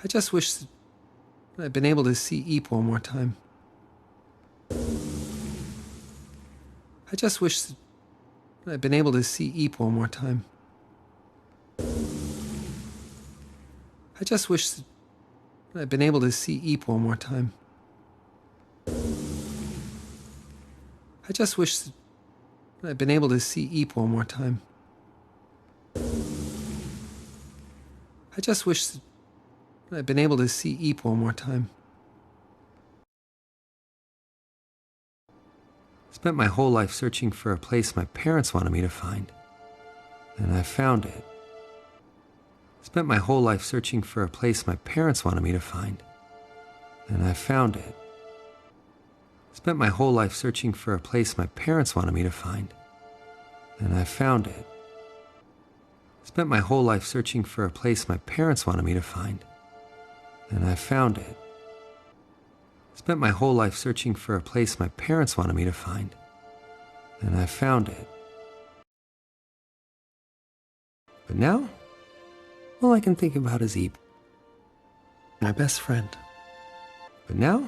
I just wish that I'd been able to see Eep one more time. I just wish that I'd been able to see Eep one more time. I just wish that I'd been able to see Eep one more time. I just wish that I'd been able to see Eep one more time. I just wish that I'd been able to see Eep one more time. Spent my whole life searching for a place my parents wanted me to find, and I found it. Spent my whole life searching for a place my parents wanted me to find, and I found it. Spent my whole life searching for a place my parents wanted me to find, and I found it. Spent my whole life searching for a place my parents wanted me to find, and I found it. Spent my whole life searching for a place my parents wanted me to find, and I found it. But now, all I can think about is Eep, my best friend. But now,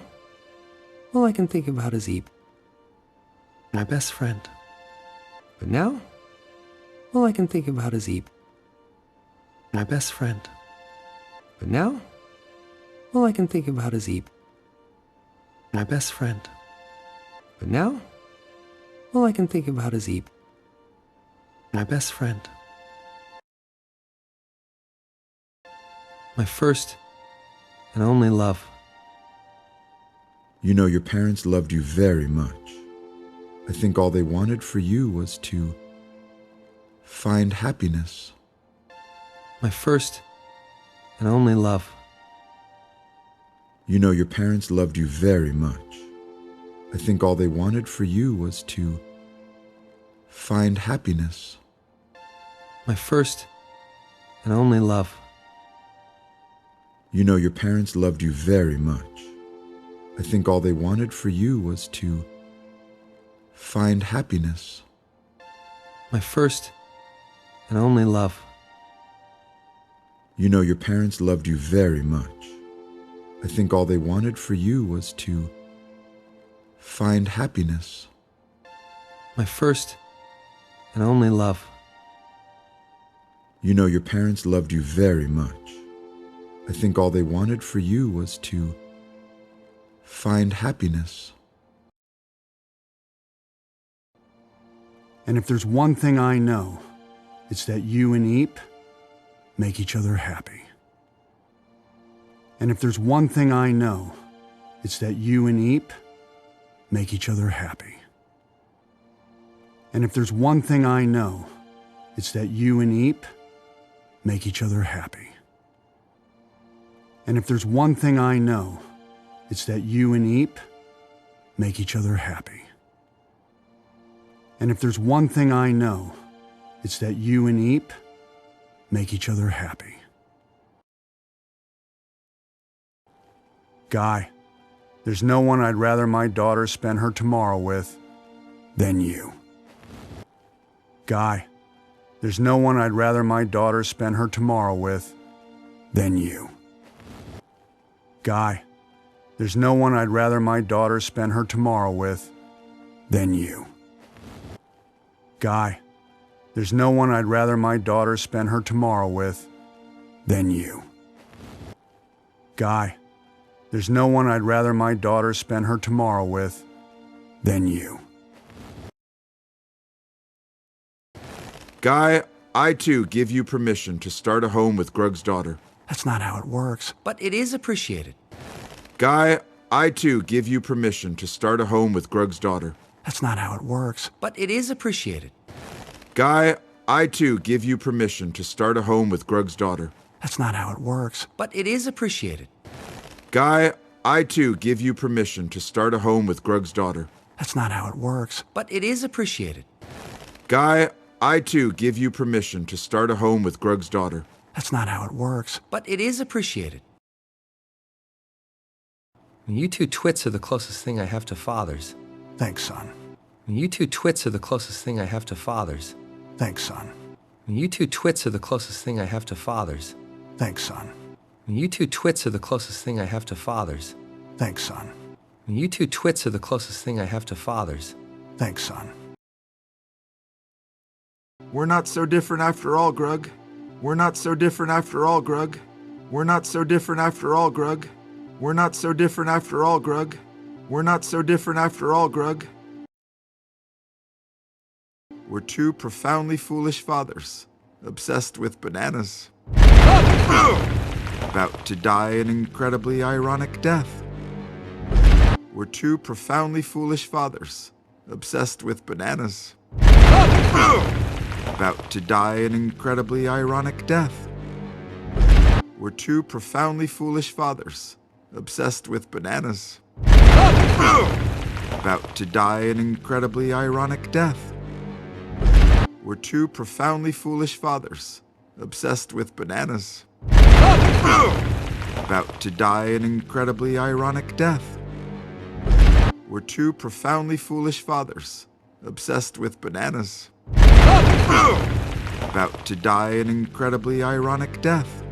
all I can think about is Eep, my best friend. But now, all I can think about is Eep, my best friend. But now, all I can think about is Eep, my best friend. But now, all I can think about is Eep, my best friend. My first and only love. You know your parents loved you very much. I think all they wanted for you was to find happiness. My first and only love. You know your parents loved you very much. I think all they wanted for you was to find happiness. My first and only love. You know your parents loved you very much. I think all they wanted for you was to find happiness. My first and only love. You know your parents loved you very much. I think all they wanted for you was to find happiness. My first and only love. You know your parents loved you very much. I think all they wanted for you was to find happiness. And if there's one thing I know, it's that you and Eep make each other happy. And if there's one thing I know, it's that you and Eep make each other happy. And if there's one thing I know, it's that you and Eep make each other happy. And if there's one thing I know, it's that you and Eep make each other happy. And if there's one thing I know, it's that you and Eep make each other happy. Guy, there's no one I'd rather my daughter spend her tomorrow with than you. Guy, there's no one I'd rather my daughter spend her tomorrow with than you. Guy, there's no one I'd rather my daughter spend her tomorrow with than you. Guy, there's no one I'd rather my daughter spend her tomorrow with than you. Guy, there's no one I'd rather my daughter spend her tomorrow with than you. Guy, I too give you permission to start a home with Grug's daughter. That's not how it works. But it is appreciated. Guy, I too give you permission to start a home with Grug's daughter. That's not how it works. But it is appreciated. Guy, I too give you permission to start a home with Grug's daughter. That's not how it works. But it is appreciated. Guy, I too give you permission to start a home with Grug's daughter. That's not how it works. But it is appreciated. Guy, I too give you permission to start a home with Grug's daughter. That's not how it works. But it is appreciated. You two twits are the closest thing I have to fathers. Thanks, son. You two twits are the closest thing I have to fathers. Thanks, son. You two twits are the closest thing I have to fathers. Thanks, son. You two twits are the closest thing I have to fathers. Thanks, son. You two twits are the closest thing I have to fathers. Thanks, son. We're not so different after all, Grug. We're not so different after all, Grug. We're not so different after all, Grug. We're not so different after all, Grug. We're not so different after all, Grug. We're two profoundly foolish fathers, obsessed with bananas. About to die an incredibly ironic death. We're two profoundly foolish fathers, obsessed with bananas. About to die an incredibly ironic death. We're two profoundly foolish fathers, obsessed with bananas. About to die an incredibly ironic death. We're two profoundly foolish fathers, obsessed with bananas. About to die an incredibly ironic death. We're two profoundly foolish fathers, obsessed with bananas. About to die an incredibly ironic death.